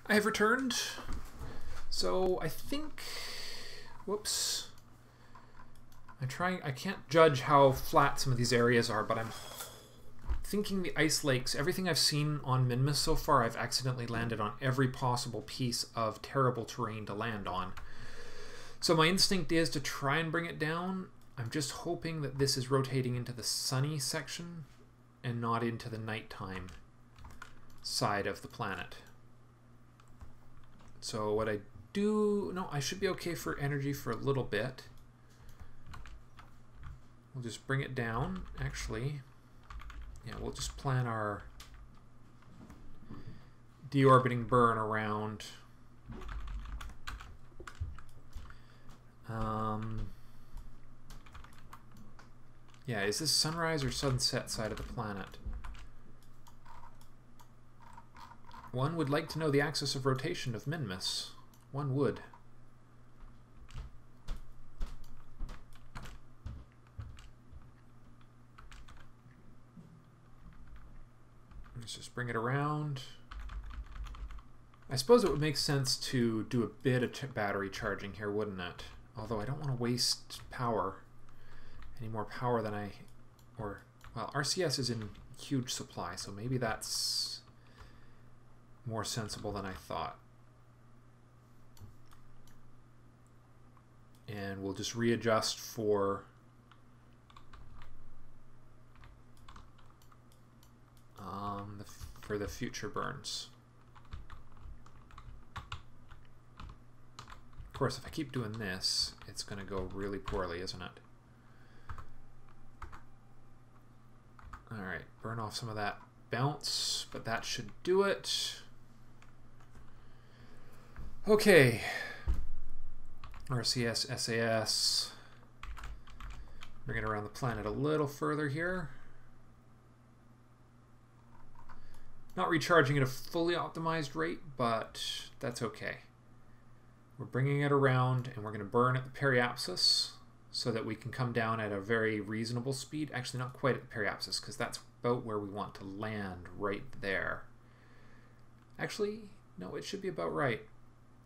I have returned. So I think, whoops. I can't judge how flat some of these areas are, but I'm thinking the ice lakes, everything I've seen on Minmus so far, I've accidentally landed on every possible piece of terrible terrain to land on. So my instinct is to try and bring it down. I'm just hoping that this is rotating into the sunny section and not into the nighttime side of the planet. So what I do, no, I should be okay for energy for a little bit. We'll just bring it down, actually. Yeah, we'll just plan our deorbiting burn around. Yeah, is this sunrise or sunset side of the planet? One would like to know the axis of rotation of Minmus. One would. Let's just bring it around. I suppose it would make sense to do a bit of battery charging here, wouldn't it? Although I don't want to waste power. Any more power than well, RCS is in huge supply, so maybe that's more sensible than I thought. And we'll just readjust for the future burns. Of course, if I keep doing this, it's going to go really poorly, isn't it? Alright, burn off some of that bounce, but that should do it. Okay. RCS, SAS. Bring it around the planet a little further here. Not recharging at a fully optimized rate, but that's okay. We're bringing it around and we're going to burn at the periapsis so that we can come down at a very reasonable speed. Actually, not quite at the periapsis, because that's about where we want to land, right there. Actually, no, it should be about right.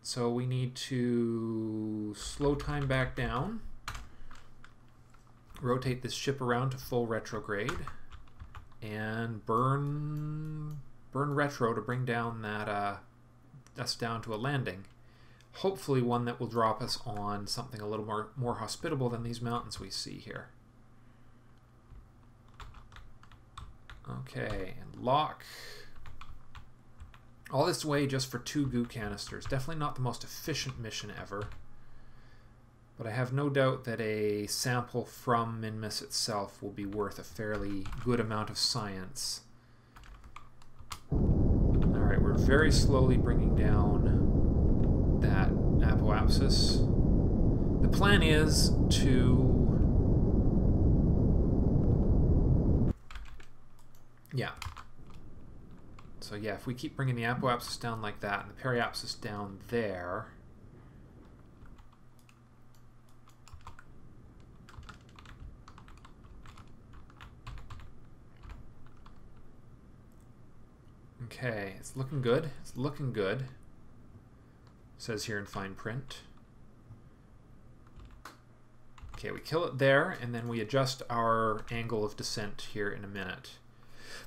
So we need to slow time back down, rotate this ship around to full retrograde, and burn retro to bring down that us down to a landing. Hopefully one that will drop us on something a little more hospitable than these mountains we see here. Okay, and lock. All this way just for 2 goo canisters. Definitely not the most efficient mission ever. But I have no doubt that a sample from Minmus itself will be worth a fairly good amount of science. Alright, we're very slowly bringing down that apoapsis. The plan is to... yeah. So yeah, if we keep bringing the apoapsis down like that and the periapsis down there, okay, it's looking good. It's looking good. It says here in fine print. Okay, we kill it there, and then we adjust our angle of descent here in a minute.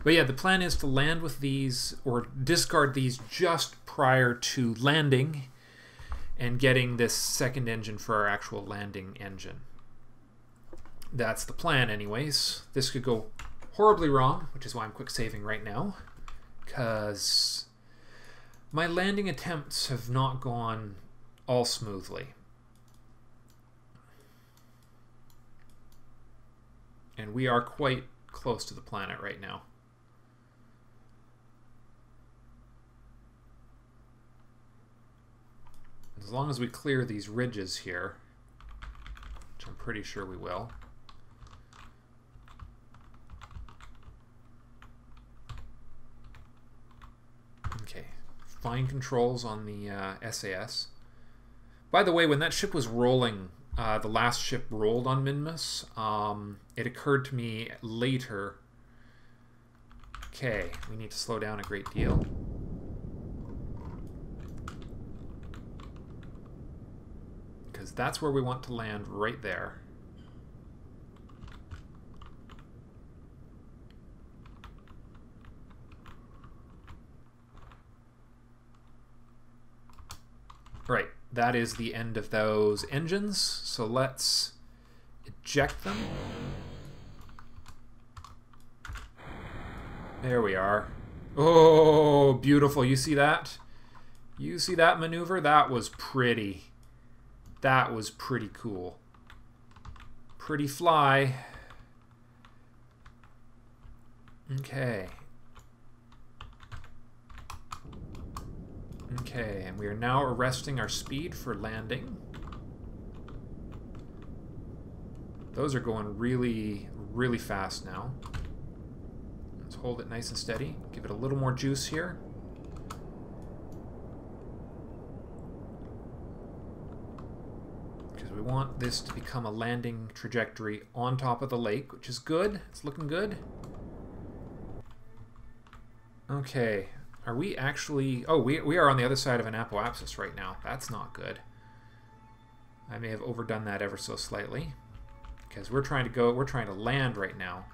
But yeah, the plan is to land with these, or discard these just prior to landing and getting this second engine for our actual landing engine. That's the plan anyways. This could go horribly wrong, which is why I'm quick saving right now, because my landing attempts have not gone all smoothly. And we are quite close to the planet right now. As long as we clear these ridges here, which I'm pretty sure we will. Okay, fine controls on the SAS. By the way, when that ship was rolling, the last ship rolled on Minmus, it occurred to me later, okay, we need to slow down a great deal. because that's where we want to land, right there. Right, that is the end of those engines, so let's eject them. There we are. Oh, beautiful. You see that? You see that maneuver? That was pretty. That was pretty cool. Pretty fly. Okay. Okay, and we are now arresting our speed for landing. Those are going really, really fast now. Let's hold it nice and steady. Give it a little more juice here. Because we want this to become a landing trajectory on top of the lake, which is good. It's looking good. Okay. Are we actually... Oh, we are on the other side of an apoapsis right now. That's not good. I may have overdone that ever so slightly. Because we're trying to land right now.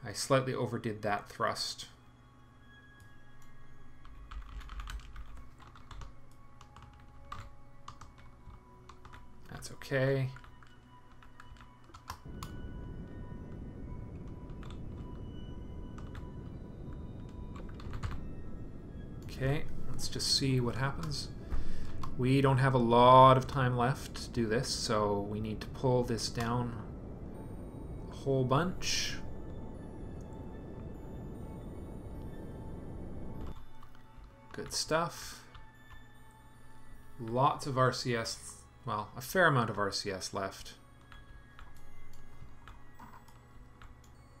I slightly overdid that thrust. That's okay. Okay, let's just see what happens. We don't have a lot of time left to do this, so we need to pull this down a whole bunch. Good stuff. Lots of RCS, well, a fair amount of RCS left.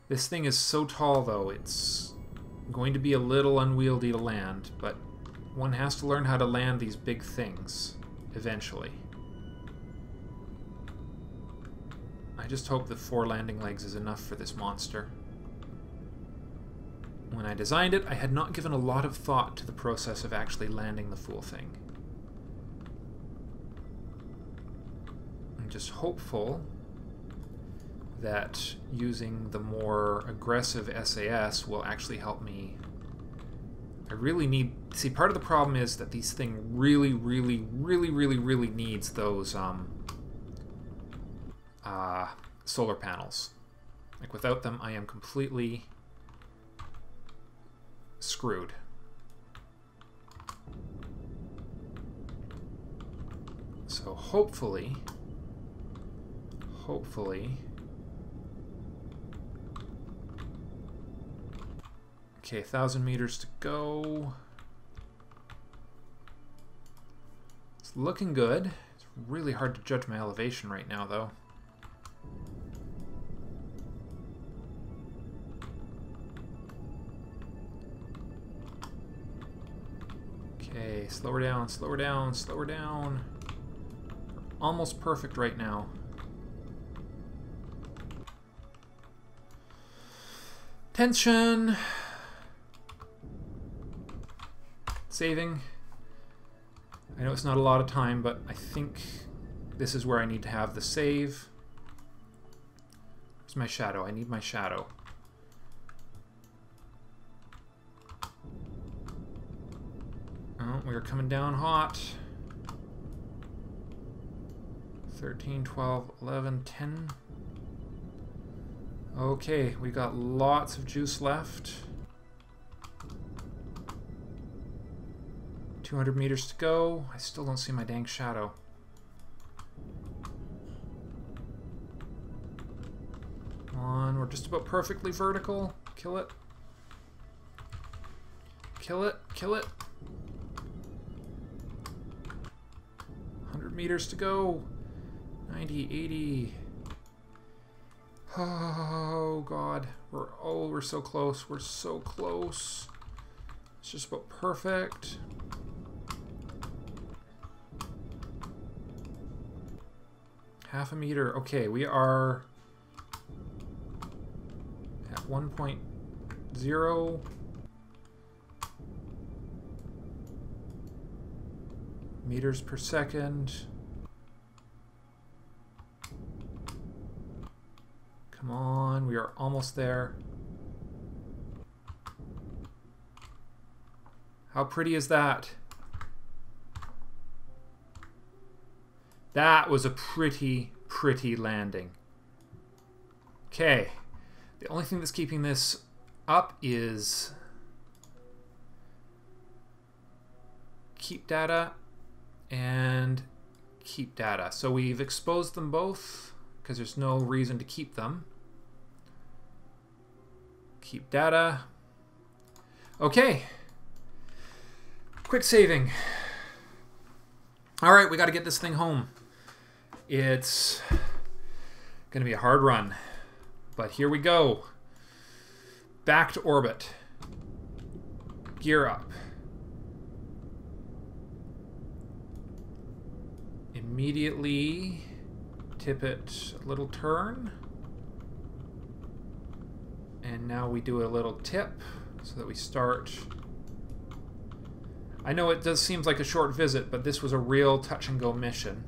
This thing is so tall, though, it's going to be a little unwieldy to land, but one has to learn how to land these big things eventually. I just hope that 4 landing legs is enough for this monster. When I designed it, I had not given a lot of thought to the process of actually landing the fool thing. I'm just hopeful that using the more aggressive SAS will actually help me. I really need... See, part of the problem is that these thing really needs those solar panels. Like, without them, I am completely screwed. So hopefully... Okay, 1,000 meters to go. It's looking good. It's really hard to judge my elevation right now, though. Okay, slow her down, slow her down, slow her down. We're almost perfect right now. Tension. Saving. I know it's not a lot of time, but I think this is where I need to have the save. Where's my shadow? I need my shadow. Oh, we're coming down hot. 13, 12, 11, 10. Okay, we got lots of juice left. 200 meters to go. I still don't see my dang shadow. Come on, we're just about perfectly vertical. Kill it. Kill it, kill it. 100 meters to go. 90, 80. Oh god, we're so close. We're so close. It's just about perfect. Half a meter. Okay, we are at 1.0 meters per second. Come on, we are almost there. How pretty is that? That was a pretty landing. Okay. The only thing that's keeping this up is keep data and keep data. So we've exposed them both because there's no reason to keep them. Keep data. Okay. Quick saving. All right, we got to get this thing home. It's going to be a hard run, but here we go. Back to orbit. Gear up. Immediately tip it a little turn. And now we do a little tip so that we start. I know it does seem like a short visit, but this was a real touch and go mission.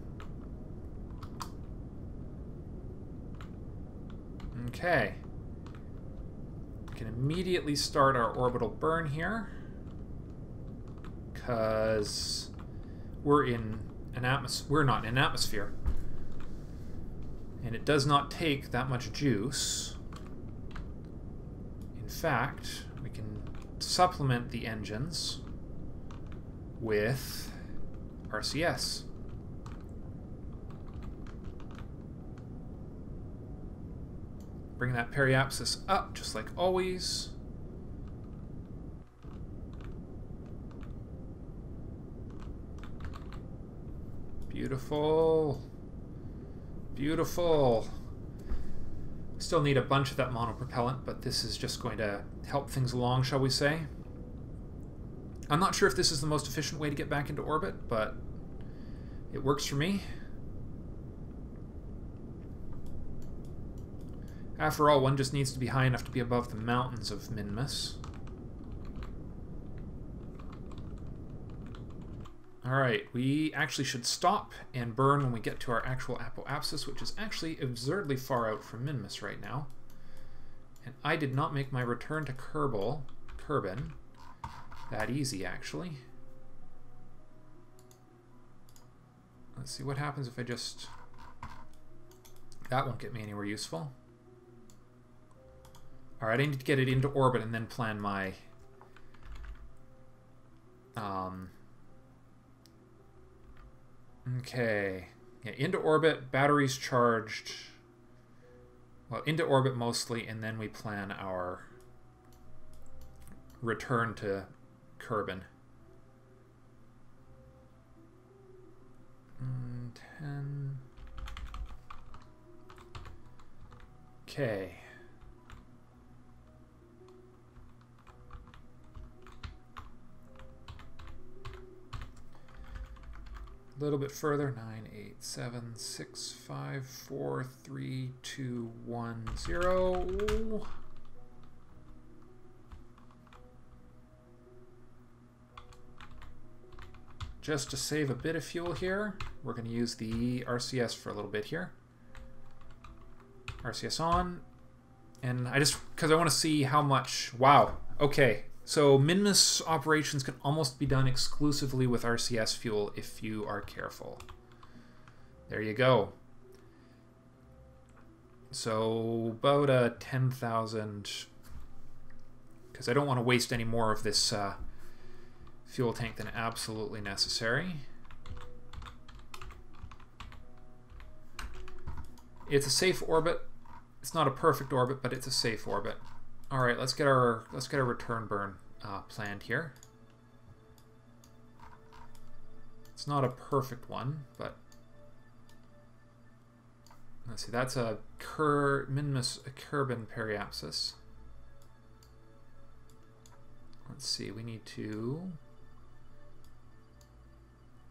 Okay. We can immediately start our orbital burn here, because we're in an atmosphere. We're not in an atmosphere, and it does not take that much juice. In fact, we can supplement the engines with RCS. Bring that periapsis up, just like always. Beautiful. Beautiful. Still need a bunch of that monopropellant, but this is just going to help things along, shall we say. I'm not sure if this is the most efficient way to get back into orbit, but it works for me. After all, one just needs to be high enough to be above the mountains of Minmus. Alright, we actually should stop and burn when we get to our actual apoapsis, which is actually absurdly far out from Minmus right now. And I did not make my return to Kerbal that easy, actually. Let's see what happens if I just... That won't get me anywhere useful. Alright, I need to get it into orbit and then plan my... Okay. Yeah, into orbit, batteries charged. Well, into orbit mostly, and then we plan our return to Kerbin. 10. Okay. A little bit further. 9, 8, 7, 6, 5, 4, 3, 2, 1, 0. Just to save a bit of fuel here, we're going to use the RCS for a little bit here. RCS on. And I just, because I want to see how much, wow, okay. So Minmus operations can almost be done exclusively with RCS fuel if you are careful. There you go. So about a 10,000, because I don't want to waste any more of this fuel tank than absolutely necessary. It's a safe orbit. It's not a perfect orbit, but it's a safe orbit. All right, let's get our return burn planned here. It's not a perfect one, but let's see. That's a Minmus Kerbin periapsis. Let's see. We need to.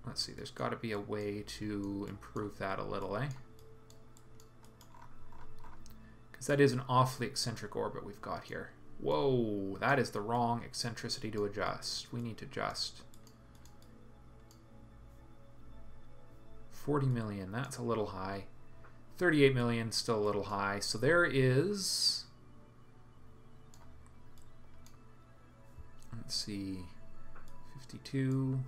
Let's see. There's got to be a way to improve that a little, eh? Because that is an awfully eccentric orbit we've got here. Whoa, that is the wrong eccentricity to adjust. We need to adjust. 40 million, that's a little high. 38 million, still a little high. So there is, let's see, 52.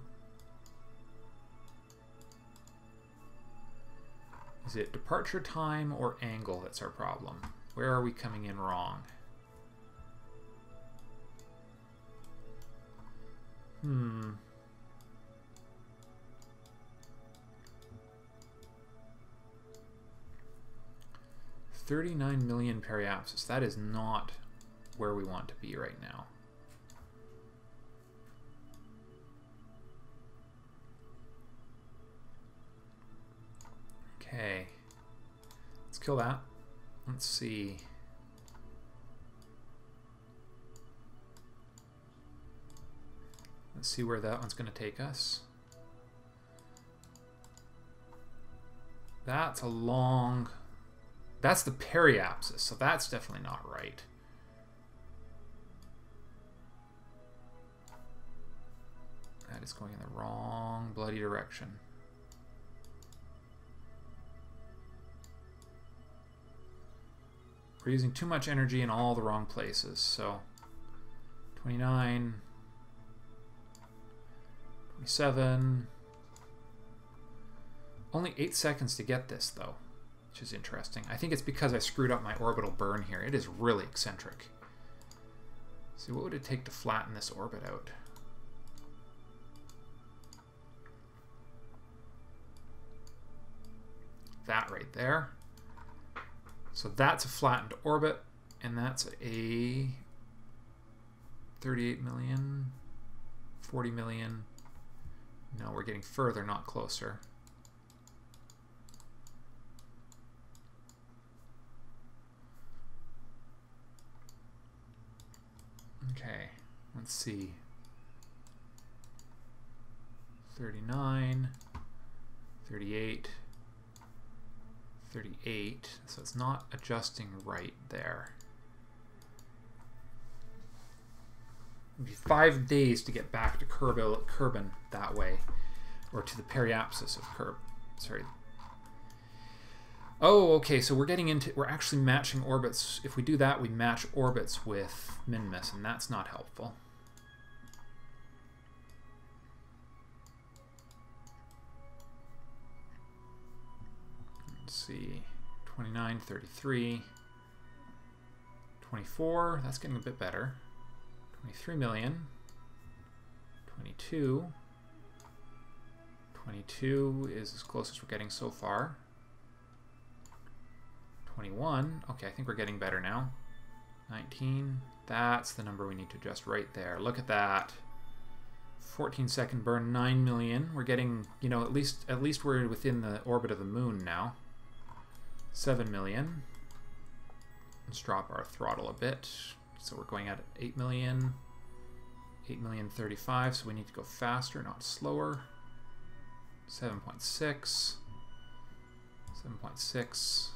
Is it departure time or angle that's our problem? Where are we coming in wrong? Hmm. $39 million periapsis. That is not where we want to be right now. Okay. Let's kill that. Let's see. Let's see where that one's going to take us. That's a long... That's the periapsis, so that's definitely not right. That is going in the wrong bloody direction. We're using too much energy in all the wrong places, so 29, 27. Only 8 seconds to get this, though, which is interesting. I think it's because I screwed up my orbital burn here. It is really eccentric. So what would it take to flatten this orbit out? That right there. So that's a flattened orbit, and that's a 38 million, 40 million. No, we're getting further, not closer. Okay, let's see. 39, 38, 38, so it's not adjusting right there. It'd be 5 days to get back to Kerbin that way, or to the periapsis of Kerb. Sorry. Oh, okay, so we're actually matching orbits. If we do that, we match orbits with Minmus, and that's not helpful. Let's see, 29, 33, 24, that's getting a bit better. 23 million, 22, 22 is as close as we're getting so far. 21, okay, I think we're getting better now. 19, that's the number we need to adjust right there. Look at that. 14-second burn, 9 million. We're getting, you know, at least we're within the orbit of the moon now. 7 million. Let's drop our throttle a bit. So we're going at 8 million. 8,035,000, so we need to go faster, not slower. 7.6. 7.6.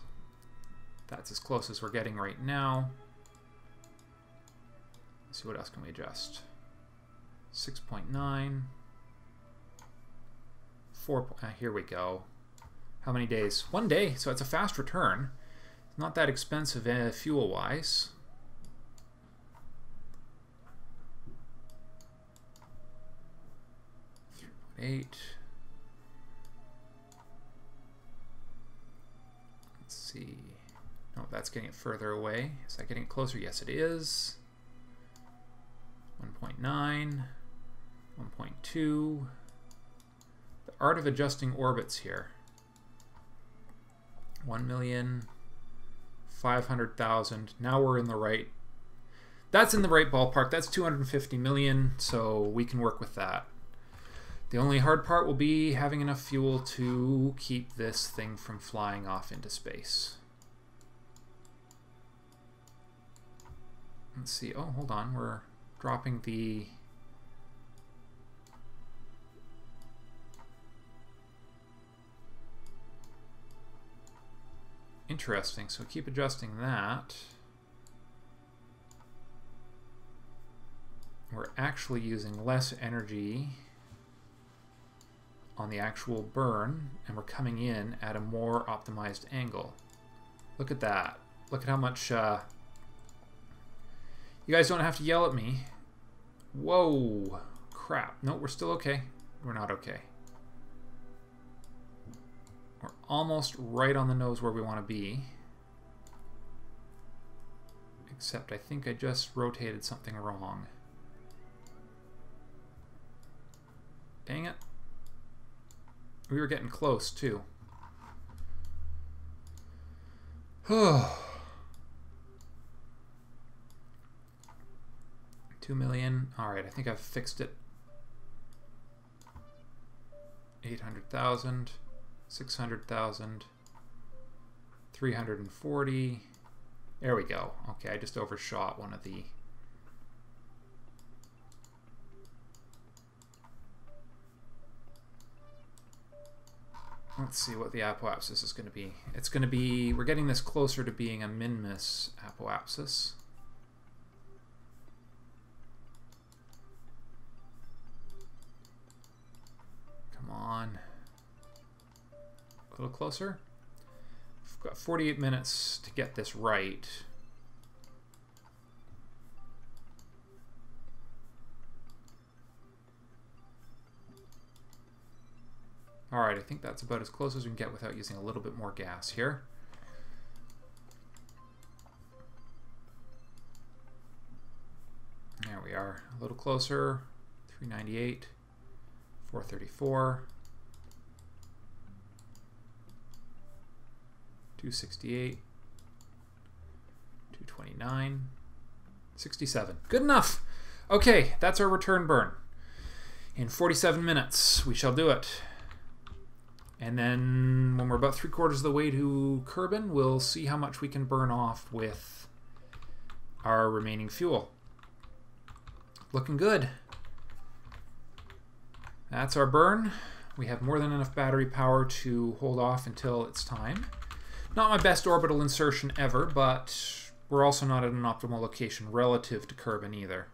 That's as close as we're getting right now. Let's see, what else can we adjust? 6.9. 4. Here we go. How many days? 1 day, so it's a fast return. Not that expensive fuel-wise. 3.8. Let's see. No, that's getting it further away. Is that getting it closer? Yes, it is. 1.9. 1.2. The art of adjusting orbits here. 1,500,000. Now we're in the right. That's in the right ballpark. That's 250 million, so we can work with that. The only hard part will be having enough fuel to keep this thing from flying off into space. Let's see. Oh, hold on. We're dropping the... Interesting. So keep adjusting that. We're actually using less energy on the actual burn, and we're coming in at a more optimized angle. Look at that. Look at how much... You guys don't have to yell at me. Whoa. Crap. No, we're still okay. We're not okay. We're almost right on the nose where we want to be. Except I think I just rotated something wrong. Dang it. We were getting close, too. 2 million. Alright, I think I've fixed it. 800,000. 600,000. 340. There we go. Okay, I just overshot one of the... Let's see what the apoapsis is going to be. It's going to be... We're getting this closer to being a Minmus apoapsis. Come on. A little closer. We've got 48 minutes to get this right. Alright, I think that's about as close as we can get without using a little bit more gas here. There we are. A little closer. 398. 434. 268. 229. 67. Good enough! Okay, that's our return burn. In 47 minutes, we shall do it. And then when we're about 3/4 of the way to Kerbin, we'll see how much we can burn off with our remaining fuel. Looking good. That's our burn. We have more than enough battery power to hold off until it's time. Not my best orbital insertion ever, but we're also not at an optimal location relative to Kerbin either.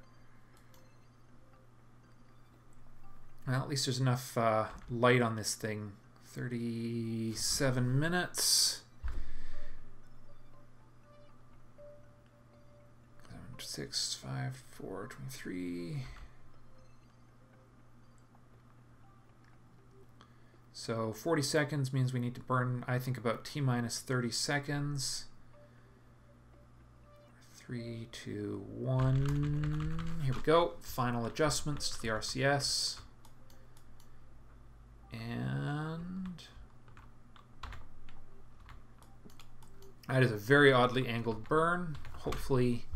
Well, at least there's enough light on this thing. 37 minutes. 6, 5, 4, 23. So 40 seconds means we need to burn, I think, about T-minus 30 seconds. 3, 2, 1. Here we go. Final adjustments to the RCS. And that is a very oddly angled burn. Hopefully,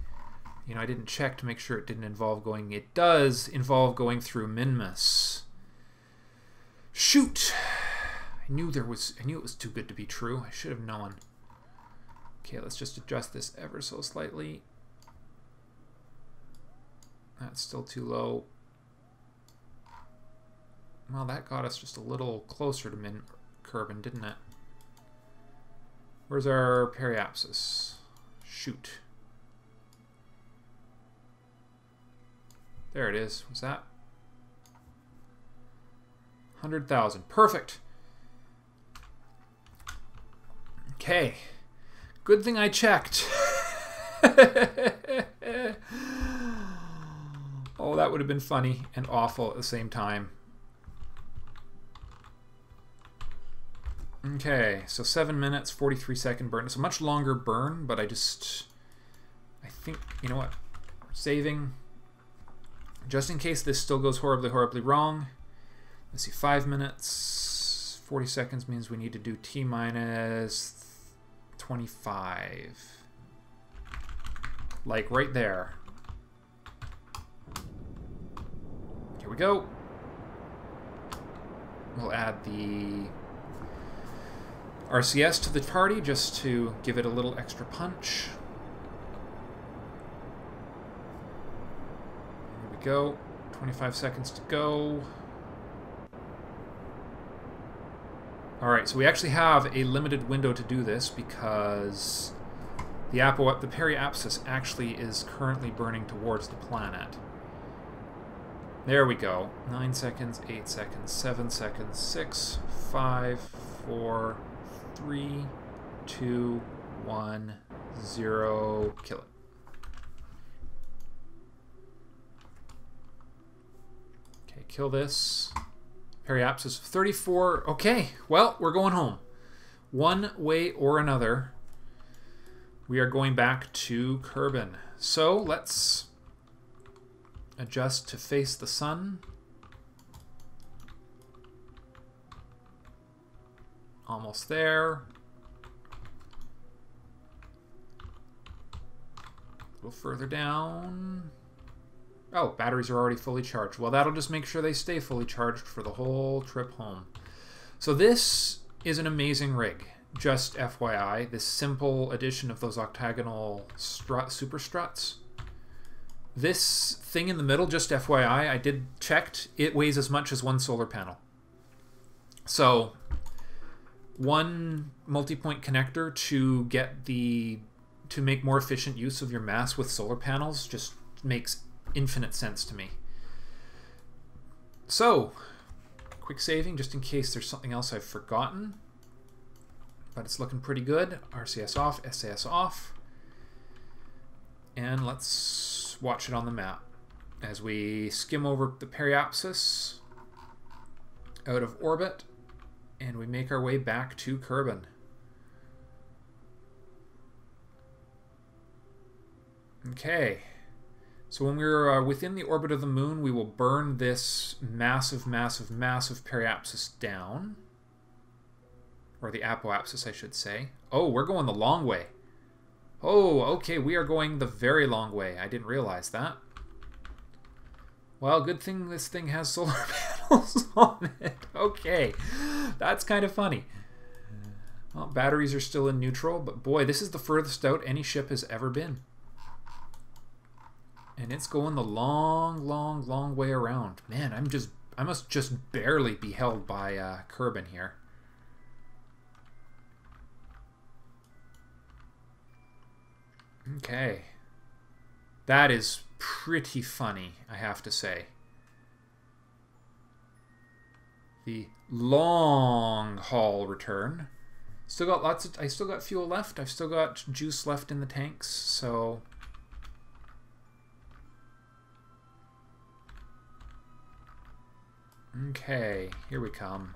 you know, I didn't check to make sure it didn't involve going. It does involve going through Minmus. Shoot! I knew it was too good to be true. I should have known. Okay, let's just adjust this ever so slightly. That's still too low. Well, that got us just a little closer to Kerbin, didn't it? Where's our periapsis? Shoot. There it is. What's that? 100,000. Perfect. Okay. Good thing I checked. Oh, that would have been funny and awful at the same time. Okay, so 7 minutes, 43-second burn. It's a much longer burn, but I think, you know what? Saving. Just in case this still goes horribly, horribly wrong. Let's see, 5 minutes, 40 seconds means we need to do T-minus 25. Like right there. Here we go. We'll add the RCS to the party just to give it a little extra punch. Here we go. 25 seconds to go. Alright, so we actually have a limited window to do this because the periapsis actually is currently burning towards the planet. There we go. 9 seconds, 8 seconds, 7 seconds, 6, 5, 4, 3, 2, 1, 0, kill it. Okay, kill this. Periapsis 34. Okay, well, we're going home. One way or another, we are going back to Kerbin. So let's adjust to face the sun. Almost there. A little further down. Oh, batteries are already fully charged. Well, that'll just make sure they stay fully charged for the whole trip home. So this is an amazing rig. Just FYI, this simple addition of those octagonal super struts. This thing in the middle, just FYI, I did checked, it weighs as much as one solar panel. So one multi-point connector to make more efficient use of your mass with solar panels just makes infinite sense to me. So, quick saving just in case there's something else I've forgotten. But it's looking pretty good. RCS off, SAS off. And let's watch it on the map as we skim over the periapsis out of orbit and we make our way back to Kerbin. Okay. So when we're within the orbit of the moon, we will burn this massive, massive, massive periapsis down. Or the apoapsis, I should say. Oh, we're going the long way. Oh, okay, we are going the very long way. I didn't realize that. Well, good thing this thing has solar panels on it. Okay, that's kind of funny. Well, batteries are still in neutral, but boy, this is the furthest out any ship has ever been. And it's going the long, long, long way around. Man, I must just barely be held by Kerbin here. Okay. That is pretty funny, I have to say. The long haul return. Still got I still got fuel left. I've still got juice left in the tanks, so okay, here we come.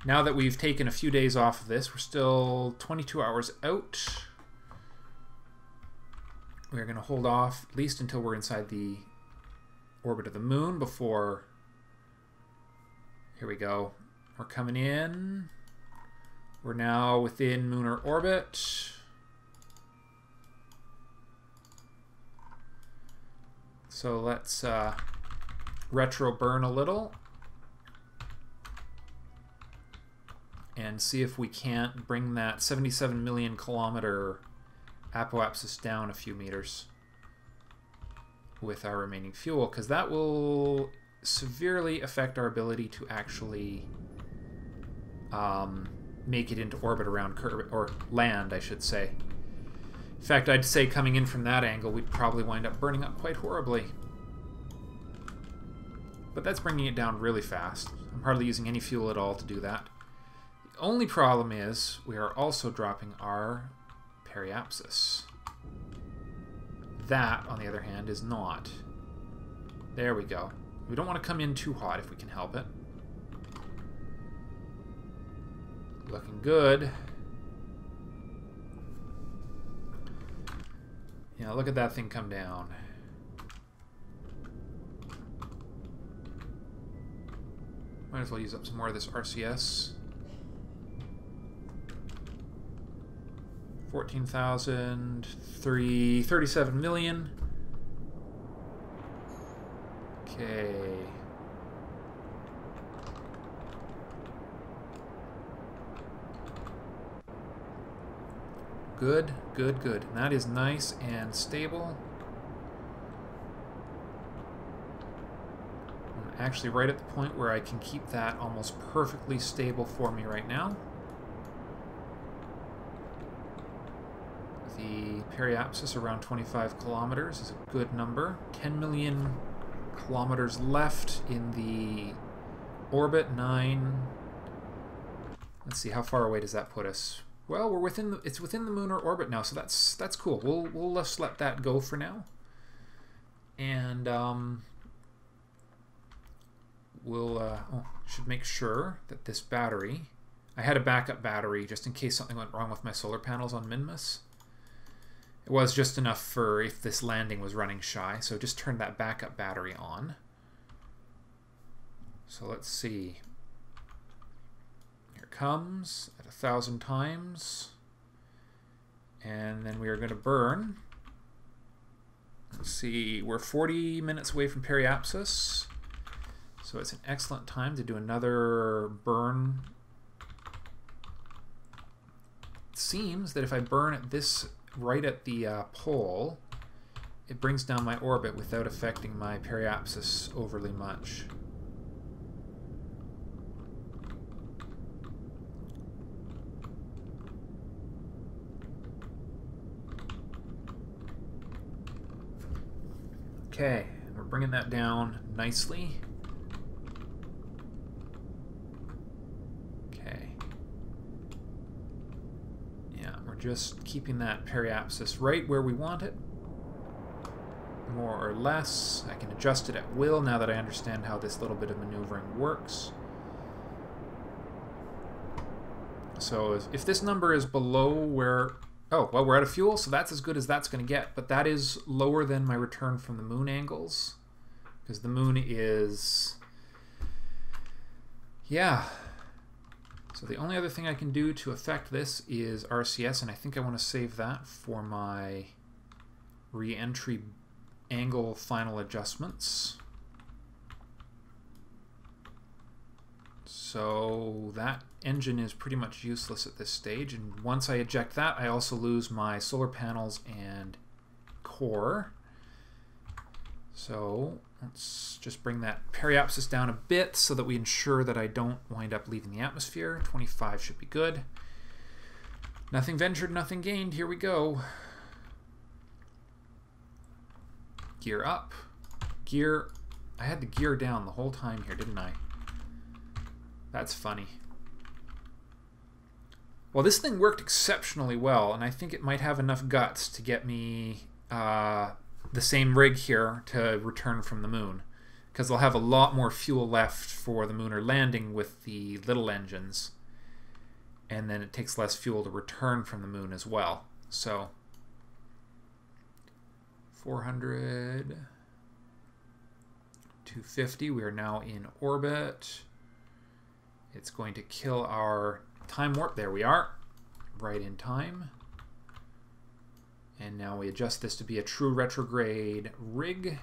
Now that we've taken a few days off of this, we're still 22 hours out. We're going to hold off at least until we're inside the orbit of the moon before... Here we go. We're coming in. We're now within lunar orbit. So let's retro burn a little and see if we can't bring that 77 million kilometer apoapsis down a few meters with our remaining fuel, because that will severely affect our ability to actually make it into orbit around Kerbin, or land, I should say. In fact, I'd say coming in from that angle, we'd probably wind up burning up quite horribly. But that's bringing it down really fast. I'm hardly using any fuel at all to do that. The only problem is we are also dropping our periapsis. That, on the other hand, is not. There we go. We don't want to come in too hot if we can help it. Looking good. Yeah, look at that thing come down. Might as well use up some more of this RCS. 14,000, 37 million. Okay. Good, good, good. And that is nice and stable. I'm actually right at the point where I can keep that almost perfectly stable for me right now. The periapsis around 25 kilometers is a good number. 10 million kilometers left in the orbit. 9. Let's see, how far away does that put us? Well, we're within the, it's within the lunar orbit now, so that's cool. We'll just let that go for now. And we'll should make sure that this battery, I had a backup battery just in case something went wrong with my solar panels on Minmus. It was just enough for if this landing was running shy, so just turn that backup battery on. So let's see. Here it comes at 1,000 times. And then we are going to burn. Let's see, we're 40 minutes away from periapsis. So it's an excellent time to do another burn. It seems that if I burn at this right at the pole, it brings down my orbit without affecting my periapsis overly much. Okay, we're bringing that down nicely. Just keeping that periapsis right where we want it, more or less. I can adjust it at will now that I understand how this little bit of maneuvering works. So if this number is below where... Oh, well, we're out of fuel, so that's as good as that's going to get, but that is lower than my return from the moon angles, because the moon is... Yeah. So the only other thing I can do to affect this is RCS, and I think I want to save that for my re-entry angle final adjustments. So that engine is pretty much useless at this stage, and once I eject that, I also lose my solar panels and core. So let's just bring that periapsis down a bit so that we ensure that I don't wind up leaving the atmosphere. 25 should be good. Nothing ventured, nothing gained. Here we go. Gear up. Gear. I had the gear down the whole time here, didn't I? That's funny. Well, this thing worked exceptionally well, and I think it might have enough guts to get me the same rig here to return from the moon, because they'll have a lot more fuel left for the lunar landing with the little engines, and then it takes less fuel to return from the moon as well. So 400, 250, we are now in orbit. It's going to kill our time warp. There we are, right in time. And now we adjust this to be a true retrograde rig,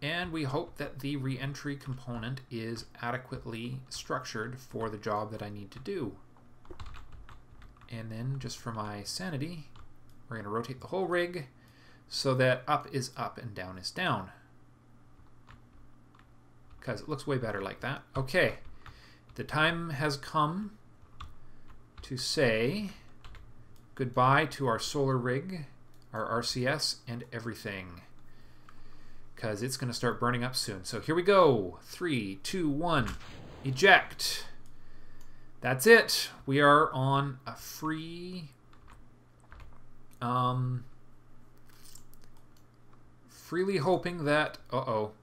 and we hope that the re-entry component is adequately structured for the job that I need to do. And then, just for my sanity, we're going to rotate the whole rig so that up is up and down is down, because it looks way better like that. Okay, the time has come to say goodbye to our solar rig, our RCS, and everything, because it's going to start burning up soon. So here we go. 3, 2, 1. Eject. That's it. We are on a free... freely hoping that... Uh-oh.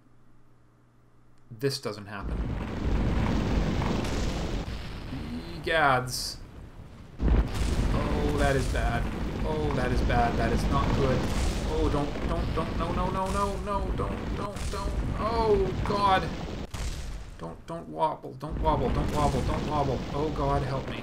This doesn't happen. Egads. Oh, that is bad. Oh, that is bad. That is not good. Oh, don't, no, don't. Oh, God. Don't wobble. Don't wobble. Oh, God, help me.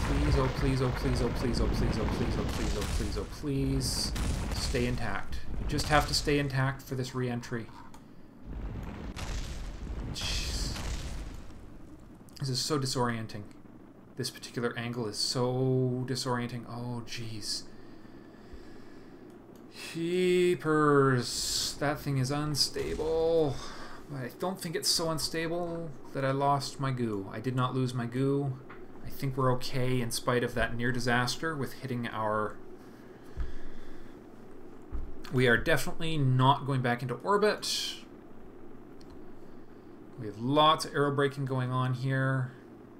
Please, oh, please, oh, please, oh, please, oh, please, oh, please, oh, please, oh, please, oh, please. Stay intact. You just have to stay intact for this re-entry. Jeez. This is so disorienting. This particular angle is so disorienting. Oh, jeez. Jeepers. That thing is unstable. But I don't think it's so unstable that I lost my goo. I did not lose my goo. I think we're okay in spite of that near disaster with hitting our... We are definitely not going back into orbit. We have lots of aerobraking going on here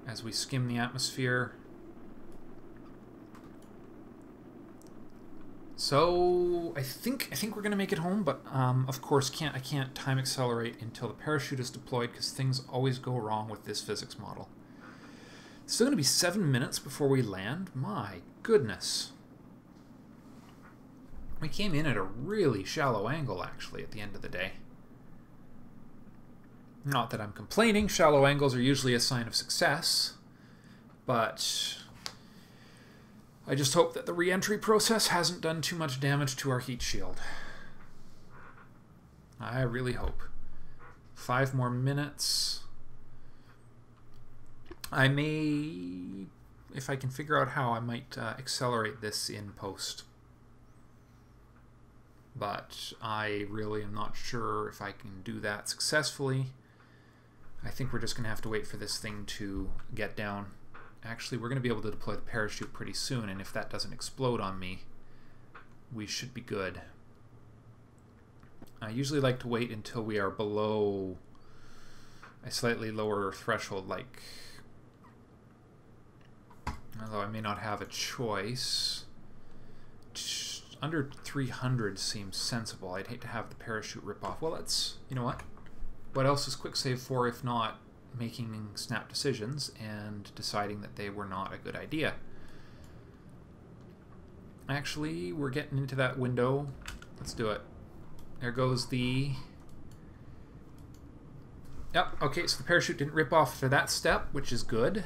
as we skim the atmosphere. So I think we're gonna make it home, but of course I can't time accelerate until the parachute is deployed because things always go wrong with this physics model. It's still gonna be 7 minutes before we land. My goodness. We came in at a really shallow angle, actually, at the end of the day. Not that I'm complaining. Shallow angles are usually a sign of success, but I just hope that the re-entry process hasn't done too much damage to our heat shield. I really hope. 5 more minutes. I may, if I can figure out how, I might accelerate this in post. But I really am not sure if I can do that successfully. I think we're just going to have to wait for this thing to get down. Actually, we're going to be able to deploy the parachute pretty soon, and if that doesn't explode on me, we should be good. I usually like to wait until we are below a slightly lower threshold, like, although I may not have a choice. Under 300 seems sensible. I'd hate to have the parachute rip off. Well, that's, you know what? What else is quick save for if not making snap decisions and deciding that they were not a good idea? Actually, we're getting into that window. Let's do it. There goes the... Yep, okay, so the parachute didn't rip off for that step, which is good.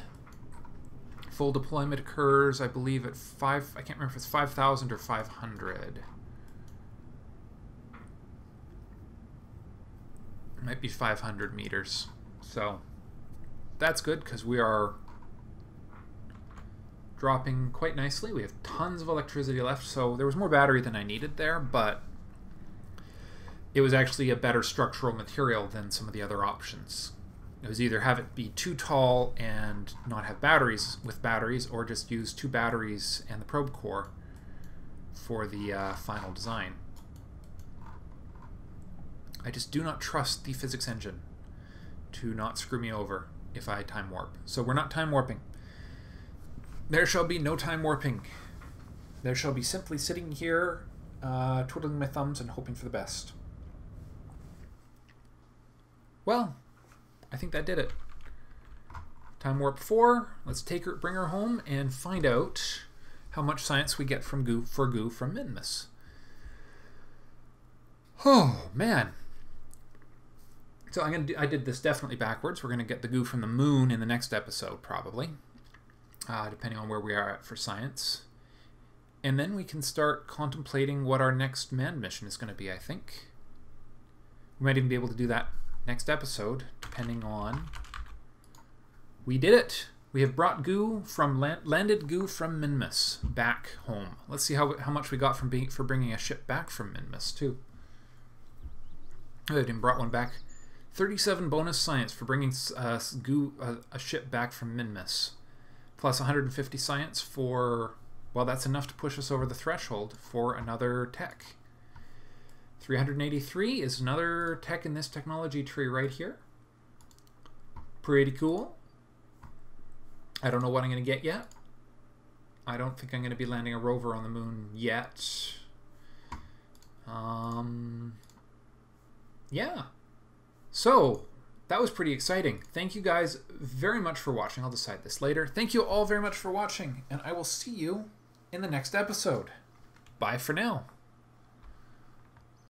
Full deployment occurs, I believe, at 5... I can't remember if it's 5,000 or 500. It might be 500 meters. So, that's good, because we are dropping quite nicely. We have tons of electricity left, so there was more battery than I needed there, but it was actually a better structural material than some of the other options. It was either have it be too tall and not have batteries with batteries, or just use 2 batteries and the probe core for the final design. I just do not trust the physics engine to not screw me over if I time warp. So we're not time warping. There shall be no time warping. There shall be simply sitting here, twiddling my thumbs and hoping for the best. Well, I think that did it. Time warp 4. Let's bring her home and find out how much science we get from goo from Minmus. Oh man! So I did this definitely backwards. We're gonna get the goo from the moon in the next episode, probably, depending on where we are at for science. And then we can start contemplating what our next manned mission is going to be. I think we might even be able to do that next episode, depending on... We did it! We have brought goo from landed goo from Minmus back home. Let's see how much we got for bringing a ship back from Minmus too. Oh, they didn't brought one back. 37 bonus science for bringing a ship back from Minmus, plus 150 science for, well, that's enough to push us over the threshold for another tech. 383 is another tech in this technology tree right here. Pretty cool. I don't know what I'm going to get yet. I don't think I'm going to be landing a rover on the moon yet. Yeah. So, that was pretty exciting. Thank you guys very much for watching. I'll decide this later. Thank you all very much for watching, and I will see you in the next episode. Bye for now.